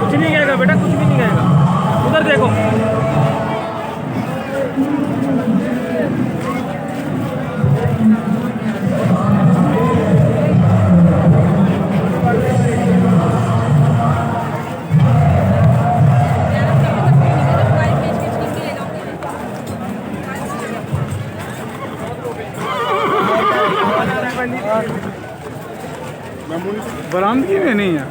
कुछ नहीं कहेगा बेटा, कुछ भी नहीं कहेगा। उधर देखो। बरामदगी में नहीं है।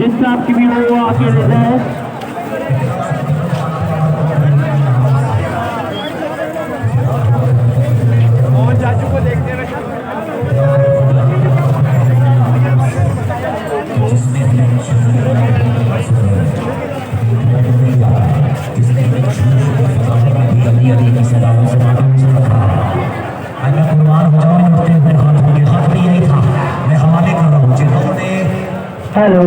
जिस आपकी भी वो आके लेता है मोहन चाचू को देखते रहे। हेलो,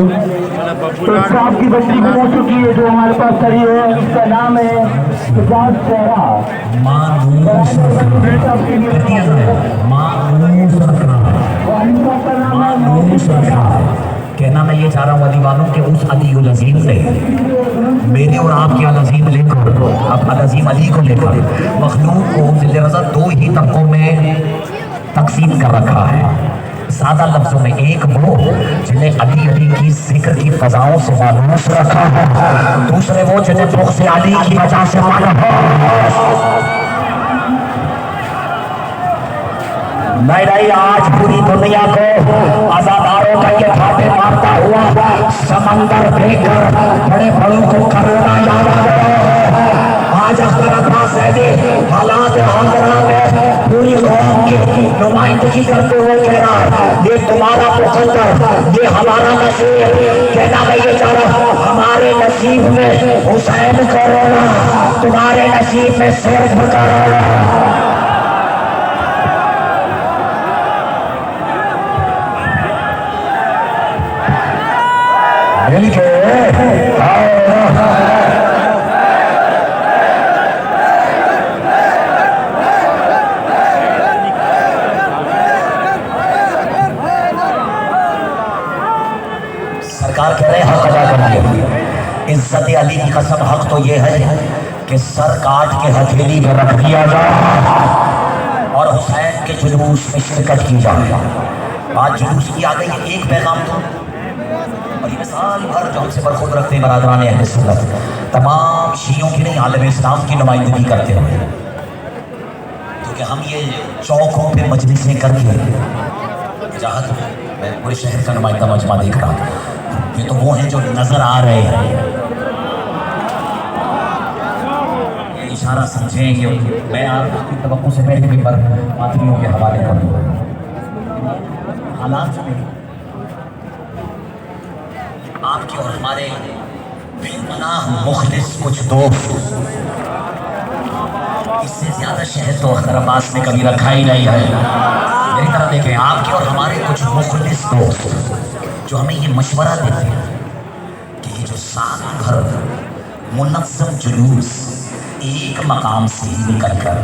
तो सांप की बच्ची भी हो चुकी है जो हमारे पास खड़ी है। उसका नाम है सुजात सहरा। कहना मैं ये चाह रहा हूँ अली वालों के उस अली अजीम से मेरे और आपके अजीम लेकर अब अजीम अली को लेकर मखलूक को जिले रज़ा दो ही तबकों में तकसीम कर रखा है। सादा लफ्जों में एक वो जिन्हें अली अली की जिक्र की फजाओं से मालूस रखा है, दूसरे वो जिन्हें दुख से अली की वजह से मालूम है। नहीं आज पूरी दुनिया को आजादारों का ये फाटे मारता हुआ समंदर देखकर बड़े बड़ों को करोना याद आ गया है। आज हालात आंध्रा में पूरी कौम की नुमाइंदगी करते हुए कह रहा है ये तुम्हारा मुकद्दर, ये हमारा नसीब। कहना मैं ये चाह रहा हूँ हमारे नसीब में हुसैन करोना, तुम्हारे नसीब में सिर्फ करोना। सरकार कह रहे हक अदा करिए। इज्जत अली की कसम हक तो ये है कि सर काट के हथेली में रख दिया जाए और हुसैन के जुलूस में शिरकत की जाए। आज जुलूस की आ गई है एक पैगाम तो, और ये साल भर जो हमसे बरखुद रखते हैं बरादरान अहले सुन्नत, तमाम शियों की नहीं आलम इस्लाम की नुमाइंदगी करते हुए, क्योंकि हम ये चौकों पे मजलिसें करके, जहाँ मैं पूरे शहर का नुमाइंदा मजमा देख रहा हूँ, ये तो वो हैं जो नजर आ रहे हैं, ये इशारा समझेंगे। मैं आपकी तवक्को से पहले भी पर आदमियों के हवाले कर दूँ हालात में आपके और हमारे बेपनाह मुखलिस कुछ दोस्त, इससे ज्यादा शहर तो अख्तर अब्बास ने कभी रखा ही नहीं है। मेरी तरफ देखें, आपके और हमारे कुछ मुखलिस दोस्त जो हमें ये मशवरा देते हैं कि ये जो साल भर मुनज़्ज़म जुलूस एक मकाम से ही निकलकर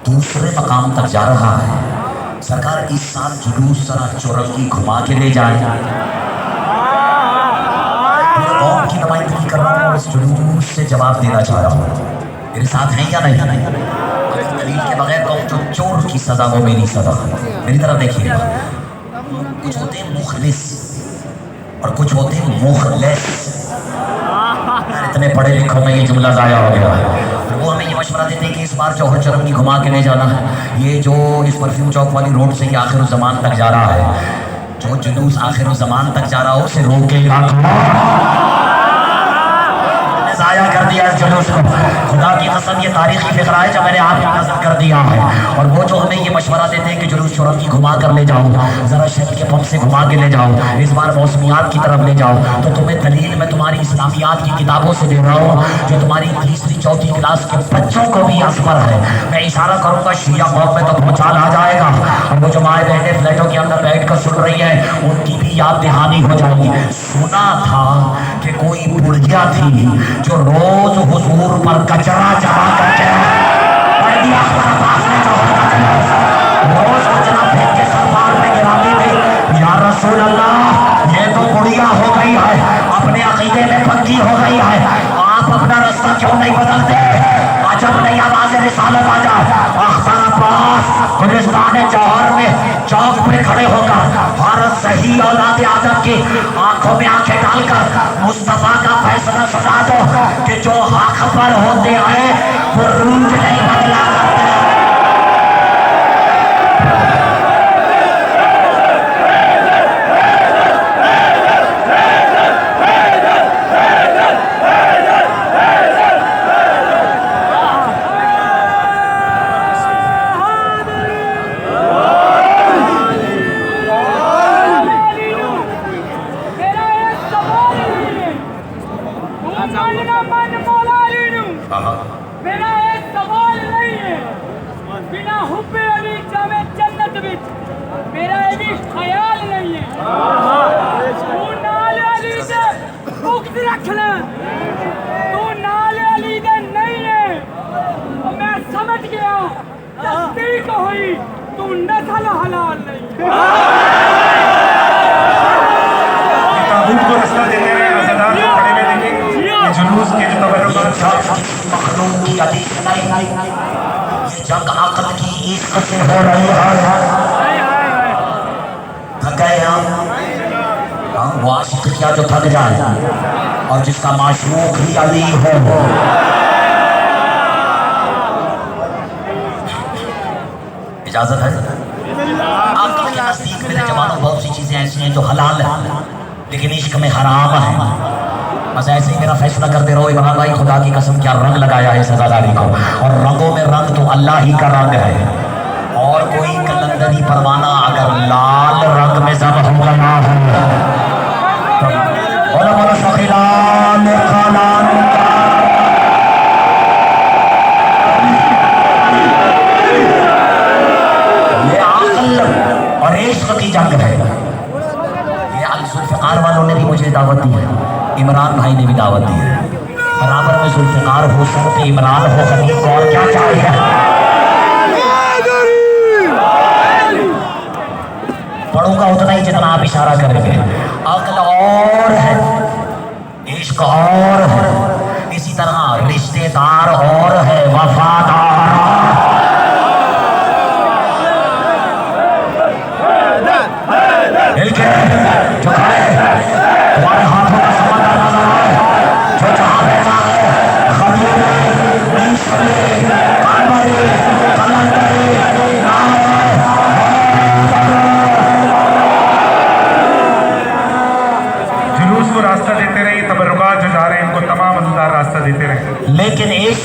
दूसरे मकाम तक जा रहा है, सरकार इस साल जुलूस जरा चौरंगी घुमा के ले जाए। कौम की नुमाइंदगी कर रहा हूँ, इस जुलूस से जवाब देना चाह रहा हूँ। मेरे साथ हैं या नहीं? दलील के बगैर कौम जो चोर की सजा वो मेरी सजा। मेरी तरफ देखिए, कुछ होते हैं मुखलिस और कुछ होते हैं मुखलिस। इतने पढ़े लिखों में ये जुमला ज़ाया हो गया है। वो हमें ये मशवरा देते हैं कि इस बार जौहर चौरंगी घुमा के ले जाना है। ये जो इस परफ्यूम चौक वाली रोड से ये आखिर ज़मान तक जा रहा है, जो जुलूस आखिर ज़मान तक जा रहा हो उसे रोकेगा। ज़ाया कर दिया इस जुलूस को, खुदा की कसम ये तारीखी फिक्रा है जो मैंने आपको नजर कर दिया है। और वो जो हमें ये मशवरा देते हैं कि जुलूस चौरंगी घुमा कर ले जाओ, जरा शहर के पंप से घुमा के ले जाओ, इस बार मौसमियात की तरफ ले जाओ, तो तुम्हें दलील मैं तुम्हारी इस्लामियात की किताबों से दे रहा हूँ जो तुम्हारी तीसरी चौथी क्लास के बच्चों को भी असर है। मैं इशारा करूँगा शिया कौम में तो भूचाल आ जाएगा, और वो जो माए बहनें फ्लैटों के अंदर बैठ कर सुन रही है उनकी भी याद दहानी हो जाएगी। सुना था कि कोई बुढ़िया थी जो रोज हुजूर पर कचरा जमा करके रोज कचरा फेंक के सरकार में गिराती थी। या रसूल अल्लाह, ये तो बुढ़िया हो गई है, अपने अकीदे में पक्की हो गई है, आप अपना रास्ता क्यों नहीं बदलते? अजब नहीं आवाज़ रिसालत आ जाए। अख्तर अब्बास गुलिस्तान जौहर में चौक पे खड़े होकर हर सही औलाद आदम की आंखों में आंखें डालकर मुस्तफा का फैसला सुना दो कि जो हक पर होते हैं वो रूज नहीं बदला करते। मेरा एक सवाल नहीं है, बिना हुब्बे अली जामे जन्नत विच मेरा ये भी ख्याल नहीं है। तू नाल अली दे मुक्त रख ले, तू नाल अली दे नहीं है। मैं समझ गया, तस्दीक हुई, तू नस्ल हलाल नहीं। ताबूत को रास्ता देते हैं, अज़ादार को खड़े में देखें, ये जुलूस के जो मखलूक की अजीज नहीं, ये जंग अकल की इश्क से हो रही है। थक गए हम, वो आशिक क्या जो थक जाए और जिसका माशूक ही अली हो। इजाजत है? अकल के नजदीक मेरे जवानों बहुत सी चीजें ऐसी हैं जो हलाल है लेकिन इश्क में हराम है। बस ऐसे ही मेरा फैसला करते रहो। इमरान भाई, खुदा की कसम क्या रंग लगाया है सजादारी को, और रंगों में रंग तो अल्लाह ही का रंग है। और कोई कलंदरी परवाना अगर लाल रंग में जब हो गया ये अक़ल और इश्क की जंग है। ये अल-जुल्फ़िकार वालों ने भी मुझे दावत दी है, इमरान भाई ने भी दावत दी है। बराबर में जुल्फ़िकार हो, सर पे इमरान हो, खलीफ को और क्या चाहिए? पढ़ूंगा उतना ही जितना आप इशारा करेंगे। अक्ल और है, इश्क और है, इसी तरह रिश्तेदार और है, वफादार। मिलके झुकाए तुम्हारे हाथों का समंदर नजर आए जो जहां बैठा है खबीर जुलूस को रास्ता देते रहे, तबर्रुकात जो जा रहे हैं इनको तमाम अंदाज रास्ता देते रहे। लेकिन एक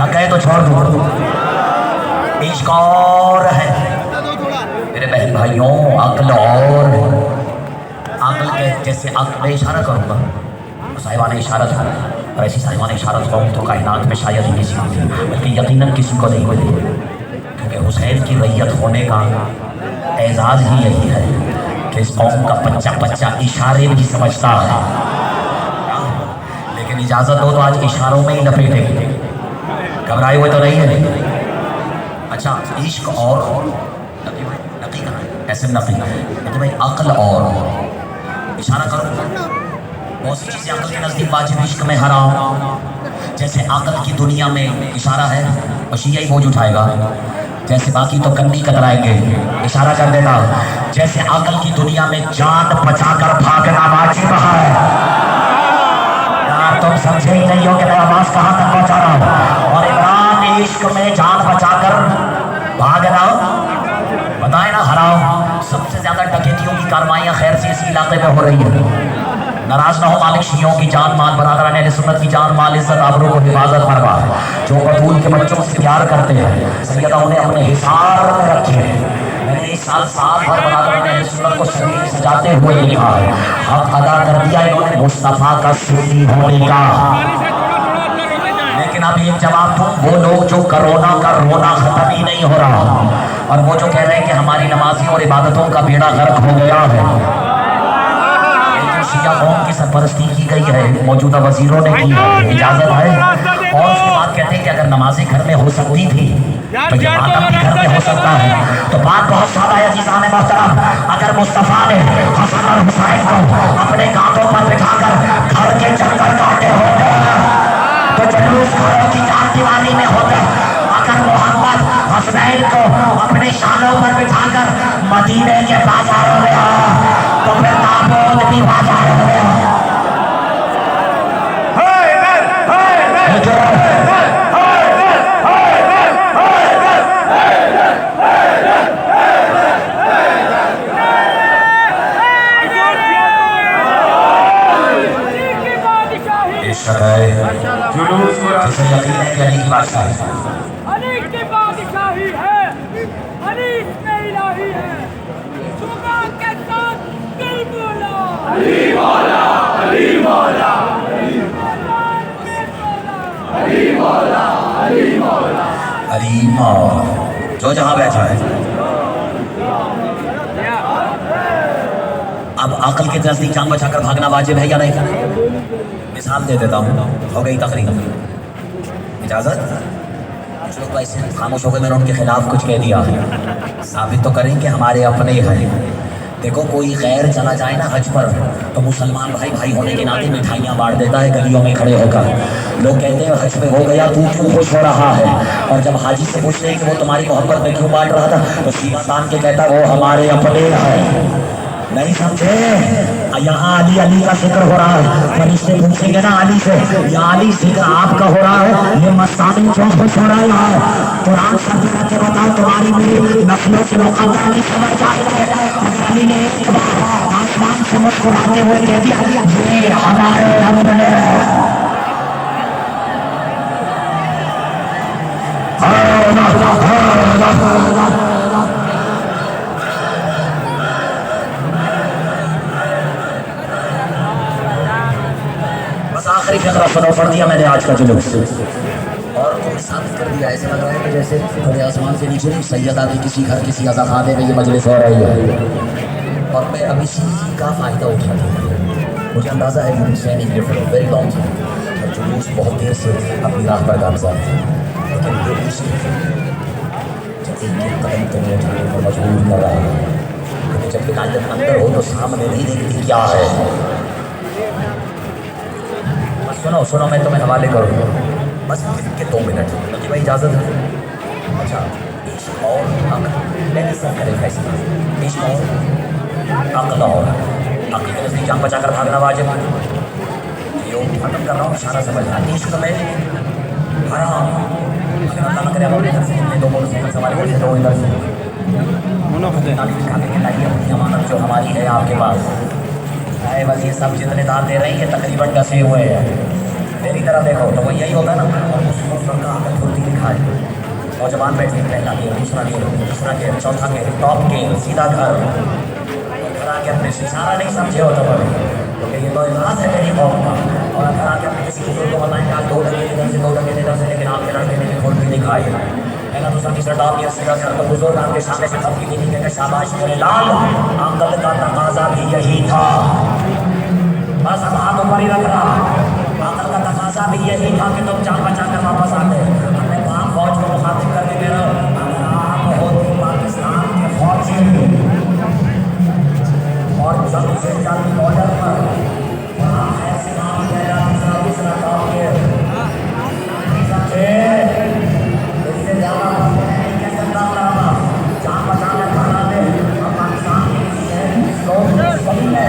कहे तो छोड़ दो, इश्क और है मेरे बहन भाइयों, अक्ल और अक्ल के जैसे अक्ल में इशारा करूंगा साहिबान इशारत और ऐसी साहिबान इशारत कहूँ तो कायनात में शायद ही किसी को, बल्कि यकीनन किसी को नहीं मिली, क्योंकि हुसैन की रैयत होने का एजाज़ ही यही है कि इस कौम का बच्चा बच्चा इशारे भी समझता है। लेकिन इजाज़त दो तो आज इशारों में ही लपेटेंगे, घबराए हुए तो नहीं है। अच्छा, इश्क और नकी कहाँ है? ऐसे नकी तो भाई अक्ल और इशारा करो, बहुत सी चीज़ें अक्ल के नज़दीक वाजिब, इश्क में हराम। जैसे अक्ल की दुनिया में इशारा है वशिया ही बोझ उठाएगा, जैसे बाकी तो कन्नी कतराएंगे, इशारा कर देना। जैसे अक्ल की दुनिया में जान बचाकर भागना वाजिब है। यार तुम समझे ही नहीं हो कि मैं आवाज़ कहाँ तक पहुँचा रहा हूँ। और इमरान इश्क में जान बचाकर भागना बताए ना हराम। सबसे ज्यादा डकैतियों की कार्रवाइयाँ खैर से इस इलाके में हो रही है। नाराज ना हो मालिक, शियों की जान माल बरादरान अहले सुन्नत की जान माल इज्जत आबरू को हिफाजत फरमा, जो बतूल के बच्चों से प्यार करते हैं सैयदा उन्हें अपने हिसार में रखे। मैंने इस साल साल भर बरादरान अहले सुन्नत को शरीर सजाते हुए लिखा है, हक अदा कर दिया इन्होंने मुस्तफा का सुन्नी होने का। लेकिन अब एक जवाब दूं, वो लोग जो कोरोना का रोना खत्म ही नहीं हो रहा और वो जो कह रहे हैं कि हमारी नमाजियों और इबादतों का बेड़ा गर्क हो गया है, शिया कौम की सरपरस्ती की गई है, मौजूदा वजीरों ने की है, इजाजत है। और उसके बाद कहते हैं कि अगर नमाजें घर में हो सकती थी तो ये मातम भी घर में हो सकता है। तो बात बहुत सादा है अज़ीज़ान मोहतरम, अगर मुस्तफ़ा ने हसन और हुसैन को अपने कांधों पर बिठाकर घर के चक्कर काटे होते तो जुलूस घरों की जान दीवानी में होते। अगर मोहम्मद हसनैन को अपने शानों पर बिठाकर मदीने के बाजारों में तो फिर ताबूत भी बाजारों में जुलूस को रास्ता यकीन है कि अली की बादशाह है, अली की बादशाही है, अली में इलाही है। सुबह के साथ दिल बोला अली मौला, अली मौला, अली मौला, अली मौला, अली मौला, अली मौला जो जहां बैठा है। अब अकल के नजदीक जान बचाकर भागना वाजिब है या नहीं? मिसाल दे देता हूँ, हो गई तकरीर, इजाजत? कुछ लोग ऐसे खामोश हो गए, मैंने उनके खिलाफ कुछ कह दिया है, साबित तो करें कि हमारे अपने हैं। देखो कोई गैर चला जाए ना हज पर तो मुसलमान भाई भाई होने के नाते मिठाइयाँ बांट देता है गलियों में खड़े होकर। लोग कहते हैं हज पे हो गया तू क्यों खुश हो रहा है, और जब हाजी से पूछते हैं कि वो तुम्हारी मोहब्बत में क्यों बांट रहा था तो सीना तान के कहता वो हमारे अपने हैं। नहीं समझे? यहाँ अली अली का जिक्र हो रहा है, फरिश्ते पूछेंगे ना अली से, या अली जिक्र आपका हो रहा है, ये मस्तानी क्यों खुश हो रहा है? कुरान शब्द करके बताओ तुम्हारी मेरी नस्लों से मुकद्दर समझ जाते हैं। अली ने एक बार आसमान से मुस्कुराते हुए कह दिया ये हमारे अपने आखिरी फकरा सुनो, पढ़ दिया मैंने आज का जुलूस और तुम्हें साबित कर दिया। ऐसा लग रहा है कि जैसे थोड़े आसमान से नीचे सैयदा की किसी घर किसी अज़ाखाने में ये मजलिस हो रही है और मैं अब इसी का फ़ायदा उठा रहा हूँ। मुझे अंदाज़ा है Hussain is very long time और जुलूस बहुत देर से अपनी राह पर गामज़ाद है, लेकिन ये इश्क जब एक कदम तुम्हें उठाने पर मजबूर कर रहा है, क्योंकि जब विलायत अंदर हो तो सामने नहीं देखती क्या है। सुनो सुनो, मैं तुम्हें हवाले करूँ बस के 2 मिनट, क्योंकि भाई इजाज़त है। अच्छा, इश्क और लेकिन सब करे फैसला बीच में अकल और अकल के नजदीक जान बचाकर भागना वाजिब है। यो खत्म कर रहा हूँ, इशारा समझना। इश्क में हराम अगर अल्लाह न करे अब अपने घर से निकले, दो मोटरसाइकिल सवारी करके दो इधर से नाली दिखा के लाइए अपनी अमानत जो हमारी है आपके पास है। बस ये सब जितने दान दे रहे हैं ये तकरीबन डसे हुए हैं। मेरी तरह देखो तो वो यही होता है ना, और उस लड़का आकर फुर्ती दिखाए और जवान बैठे पहला गेयर, दूसरा गेयर, तीसरा गेयर, चौथा गेयर, टॉप गेयर, सीधा घर घर आके अपने इशारा नहीं समझे हो तो ये तो इलाज है मेरी कौम का। और अगर आके अपने किसी बुजुर्ग को बताएं कि 2 डगे इधर से 2 डगे इधर से, लेकिन आपके लड़के ने फुर्ती दिखाई है दूसरा तीसरा टॉप गेयर सीधा घर, तो बुजुर्ग आपके सामने से थपकी नहीं कहते शाबाश मेरे लाल, अकल का तकाजा भी यही था। बस हम हाथ ऊपर ही रख रहा, अकल का तकाजा भी यही था कि तुम जान बचा कर वापस आते। हमने वहाँ फौज को मुखातिब करके कह रहा अगर आप होते पाकिस्तान के फौजी और जल्द से जल्द बॉर्डर पर वहाँ ऐसे नाम कह रहा दूसरा टॉप गेयर इससे ज़्यादा कैसे काम रहा जान बचा कर खाना दे। हम पाकिस्तान के किसी है लोग सही है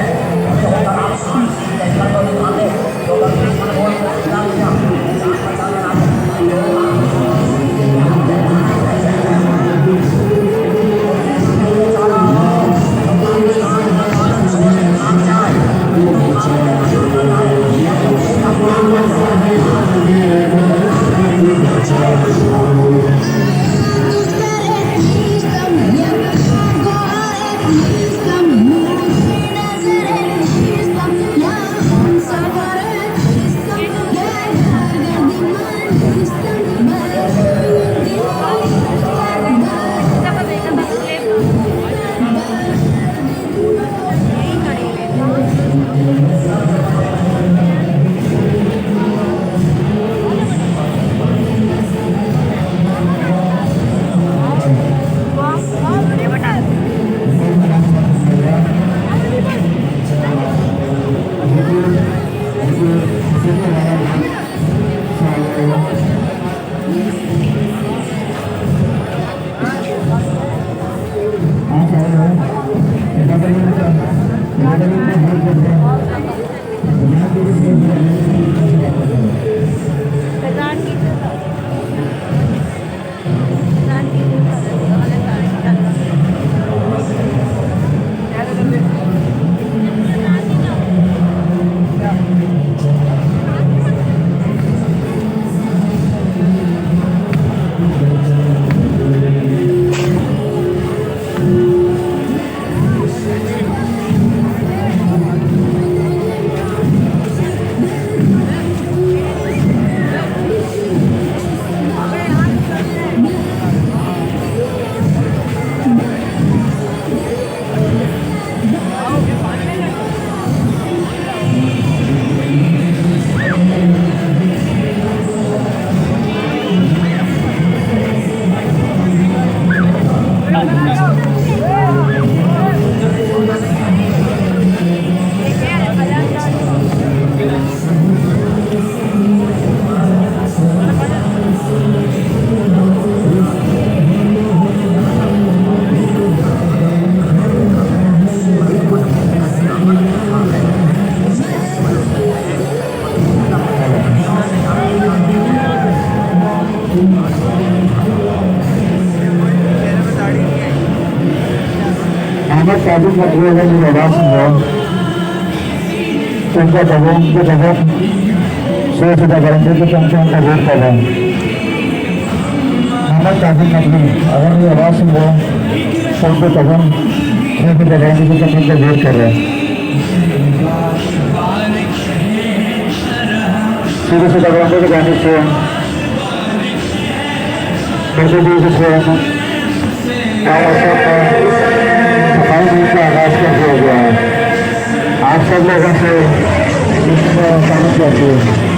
काबू कर दिया है जो आवाज है उनका दबाव के दबाव से करेंगे तो संख्या का वोट कर रहे हैं। हमारे काबू नकली अगर ये आवाज सुन रहे हैं उनको दबाव से दबाएंगे तो संख्या का वोट कर रहे हैं। सीधे से दबाएंगे तो जाने से कैसे भी से का आगाज कर दिया गया है। आप सब लोगों से स्वागत करते हैं।